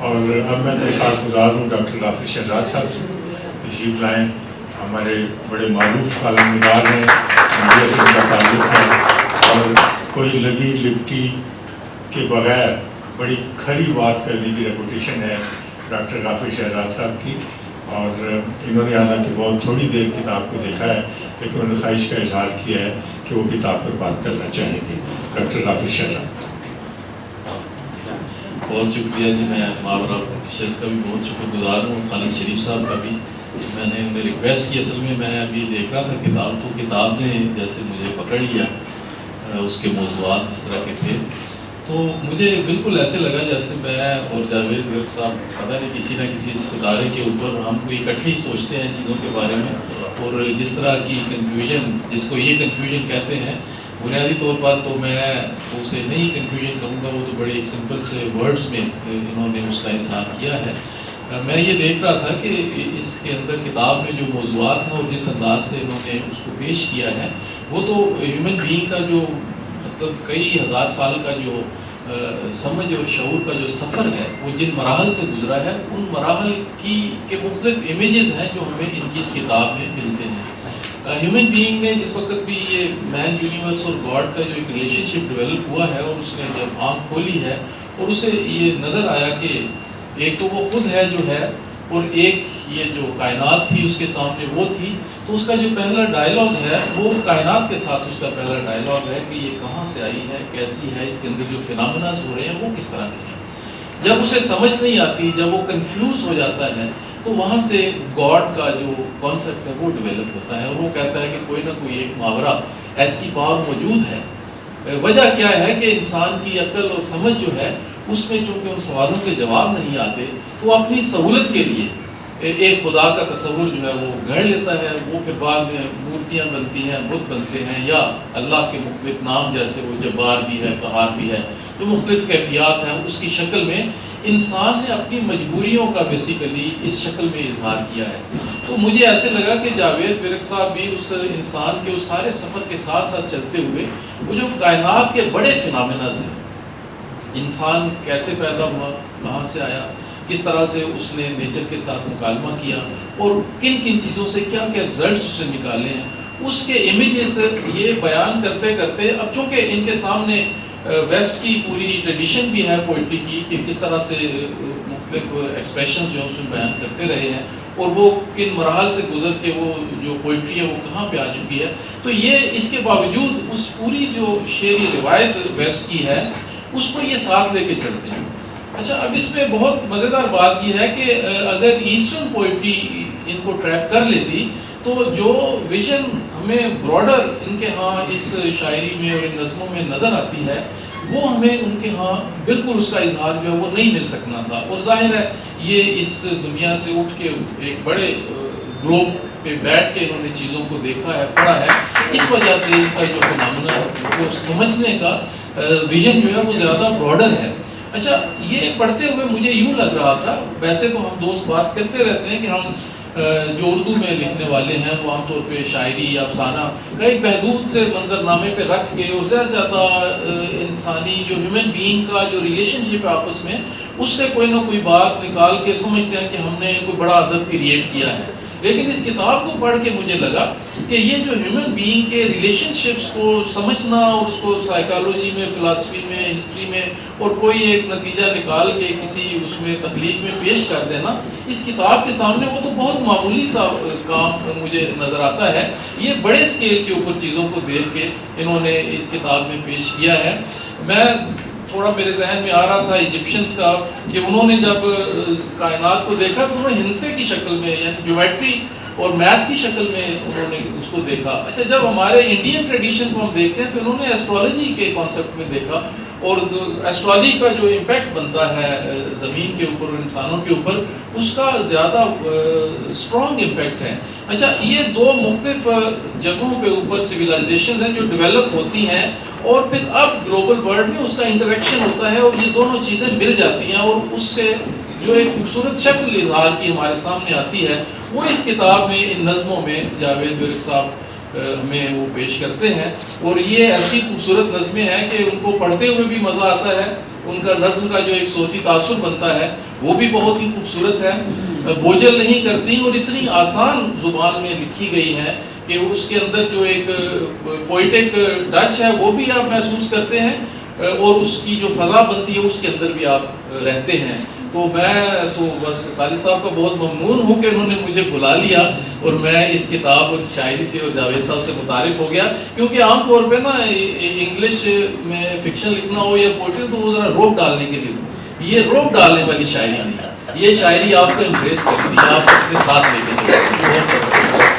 اور اب میں درخواست گزار ہوں ڈاکٹر غافر شہزاد صاحب سے تشریف لائیں. ہمارے بڑے معروف کالم نگار ہیں, میڈیا سے ان کا تعلق ہے, اور کوئی لگی لپٹی کے بغیر بڑی کھری بات کرنے کی ریپوٹیشن ہے ڈاکٹر غافر شہزاد صاحب کی. اور انہوں نے حالانکہ بہت تھوڑی دیر کتاب کو دیکھا ہے, لیکن انہوں نے خواہش کا اظہار کیا ہے کہ وہ کتاب پر بات کرنا چاہیں گے. ڈاکٹر غافر شہزاد. بہت شکریہ جی. میں ماورا شیخ کا بھی بہت شکر گزار ہوں, خالد شریف صاحب کا بھی. میں نے انہیں ریکویسٹ کی, اصل میں ابھی دیکھ رہا تھا کتاب, تو کتاب نے جیسے مجھے پکڑ لیا, اس کے موضوعات جس طرح کے تھے, تو مجھے بالکل ایسے لگا جیسے میں اور جاوید گرگ صاحب پتہ نہیں کسی نہ کسی ستارے کے اوپر ہم کو اکٹھے ہی سوچتے ہیں چیزوں کے بارے میں. اور جس طرح کی کنفیوژن, جس کو یہ کنفیوژن کہتے ہیں, بنیادی طور پر تو میں اسے نہیں کنفیوژن کہوں گا, وہ تو بڑے ایک سمپل سے ورڈز میں انہوں نے اس کا اظہار کیا ہے. میں یہ دیکھ رہا تھا کہ اس کے اندر کتاب میں جو موضوعات ہیں اور جس انداز سے انہوں نے اس کو پیش کیا ہے, وہ تو ہیومن بینگ کا جو مطلب کئی ہزار سال کا جو سمجھ اور شعور کا جو سفر ہے, وہ جن مراحل سے گزرا ہے, ان مراحل کی کے مختلف امیجز ہیں جو ہمیں ان کی اس کتاب میں ملتے ہیں. ہیومن بینگ نے جس وقت بھی یہ مین یونیورس اور گاڈ کا جو ایک ریلیشن شپ ڈیولپ ہوا ہے, اور اس نے جب آنکھ کھولی ہے اور اسے یہ نظر آیا کہ ایک تو وہ خود ہے جو ہے, اور ایک یہ جو کائنات تھی اس کے سامنے وہ تھی, تو اس کا جو پہلا ڈائلاگ ہے وہ کائنات کے ساتھ اس کا پہلا ڈائلاگ ہے کہ یہ کہاں سے آئی ہے, کیسی ہے, اس کے اندر جو فینامناز ہو رہے ہیں وہ کس طرح کے ہیں. جب اسے سمجھ نہیں آتی, جب وہ کنفیوز ہو جاتا ہے, تو وہاں سے گاڈ کا جو کانسیپٹ ہے وہ ڈیولپ ہوتا ہے, اور وہ کہتا ہے کہ کوئی نہ کوئی ایک ماورا ایسی بات موجود ہے. وجہ کیا ہے کہ انسان کی عقل اور سمجھ جو ہے اس میں چونکہ ان سوالوں کے جواب نہیں آتے, تو اپنی سہولت کے لیے ایک خدا کا تصور جو ہے وہ گھڑ لیتا ہے. وہ پھر بعد میں مورتیاں بنتی ہیں, بت بنتے ہیں, یا اللہ کے مختلف نام جیسے وہ جبار بھی ہے, قہار بھی ہے, جو مختلف کیفیات ہیں اس کی شکل میں انسان نے اپنی مجبوریوں کا بیسیکلی اس شکل میں اظہار کیا ہے. تو مجھے ایسے لگا کہ جاوید گرگ صاحب بھی اس انسان کے اس سارے سفر کے ساتھ ساتھ چلتے ہوئے وہ جو کائنات کے بڑے فینامناز ہیں, انسان کیسے پیدا ہوا, کہاں سے آیا, کس طرح سے اس نے نیچر کے ساتھ مکالمہ کیا, اور کن کن چیزوں سے کیا کیا رزلٹس اس نے نکالے ہیں, اس کے امیجز یہ بیان کرتے کرتے, اب چونکہ ان کے سامنے ویسٹ کی پوری ٹریڈیشن بھی ہے پوئٹری کی کہ کس طرح سے مختلف ایکسپریشنز جو اس میں بیان کرتے رہے ہیں, اور وہ کن مراحل سے گزر کے وہ جو پوئٹری ہے وہ کہاں پہ آ چکی ہے, تو یہ اس کے باوجود اس پوری جو شعری روایت ویسٹ کی ہے اس کو یہ ساتھ لے کے چلتے ہیں. اچھا, اب اس میں بہت مزیدار بات یہ ہے کہ اگر ایسٹرن پوئٹری ان کو ٹریپ کر لیتی, تو جو ویژن ہمیں براڈر ان کے ہاں اس شاعری میں اور ان نظموں میں نظر آتی ہے, وہ ہمیں ان کے ہاں بالکل اس کا اظہار جو ہے وہ نہیں مل سکنا تھا. اور ظاہر ہے یہ اس دنیا سے اٹھ کے ایک بڑے گلوب پہ بیٹھ کے انہوں نے چیزوں کو دیکھا ہے, پڑھا ہے, اس وجہ سے اس کا جو فنامنا وہ سمجھنے کا ویژن جو ہے وہ زیادہ براڈر ہے. اچھا, یہ پڑھتے ہوئے مجھے یوں لگ رہا تھا, ویسے تو ہم دوست بات کرتے رہتے ہیں کہ ہم جو اردو میں لکھنے والے ہیں وہ عام طور پہ شاعری یا افسانہ کئی بحدود سے منظرنامے پہ رکھ کے, اور زیادہ سے زیادہ انسانی جو ہیومن بینگ کا جو ریلیشن شپ ہے آپس میں, اس سے کوئی نہ کوئی بات نکال کے سمجھتے ہیں کہ ہم نے کوئی بڑا ادب کریٹ کیا ہے. لیکن اس کتاب کو پڑھ کے مجھے لگا کہ یہ جو ہیومن بینگ کے ریلیشن شپس کو سمجھنا, اور اس کو سائیکالوجی میں, فلاسفی میں, ہسٹری میں, اور کوئی ایک نتیجہ نکال کے کسی اس میں تخلیق میں پیش کر دینا, اس کتاب کے سامنے وہ تو بہت معمولی سا کام مجھے نظر آتا ہے. یہ بڑے اسکیل کے اوپر چیزوں کو دیکھ کے انہوں نے اس کتاب میں پیش کیا ہے. میں تھوڑا میرے ذہن میں آ رہا تھا ایجپشنز کا, کہ انہوں نے جب کائنات کو دیکھا تو انہوں نے ہندسے کی شکل میں, یعنی جیومیٹری اور میتھ کی شکل میں انہوں نے اس کو دیکھا. اچھا, جب ہمارے انڈین ٹریڈیشن کو ہم دیکھتے ہیں تو انہوں نے ایسٹرالوجی کے کانسیپٹ میں دیکھا, اور ایسٹرالوجی کا جو امپیکٹ بنتا ہے زمین کے اوپر اور انسانوں کے اوپر, اس کا زیادہ اسٹرانگ امپیکٹ ہے. اچھا, یہ دو مختلف جگہوں پہ اوپر سویلائزیشنز ہیں جو ڈیولپ ہوتی ہیں, اور پھر اب گلوبل ورلڈ میں اس کا انٹریکشن ہوتا ہے, اور یہ دونوں چیزیں مل جاتی ہیں, اور اس سے جو ایک خوبصورت شکل اظہار کی ہمارے سامنے آتی ہے, وہ اس کتاب میں, ان نظموں میں جاوید گرگ صاحب ہمیں وہ پیش کرتے ہیں. اور یہ ایسی خوبصورت نظمیں ہیں کہ ان کو پڑھتے ہوئے بھی مزہ آتا ہے, ان کا نظم کا جو ایک صوتی تاثر بنتا ہے وہ بھی بہت ہی خوبصورت ہے، بوجھل نہیں کرتی اور اتنی آسان زبان میں لکھی گئی ہے کہ اس کے اندر جو ایک پوئٹک ٹچ ہے وہ بھی آپ محسوس کرتے ہیں اور اس کی جو فضا بنتی ہے اس کے اندر بھی آپ رہتے ہیں۔ تو میں تو بس خالد صاحب کا بہت ممنون ہوں کہ انہوں نے مجھے بلا لیا اور میں اس کتاب اور شاعری سے اور جاوید صاحب سے متعارف ہو گیا، کیونکہ عام طور پہ نا انگلش میں فکشن لکھنا ہو یا پوئٹری تو وہ ذرا روپ ڈالنے کے لیے ہو، یہ روپ ڈالنے والی شاعری نہیں ہے، یہ شاعری آپ کو امپریس کرتی ہے، آپ کو اپنے ساتھ لے کے چلتی ہے۔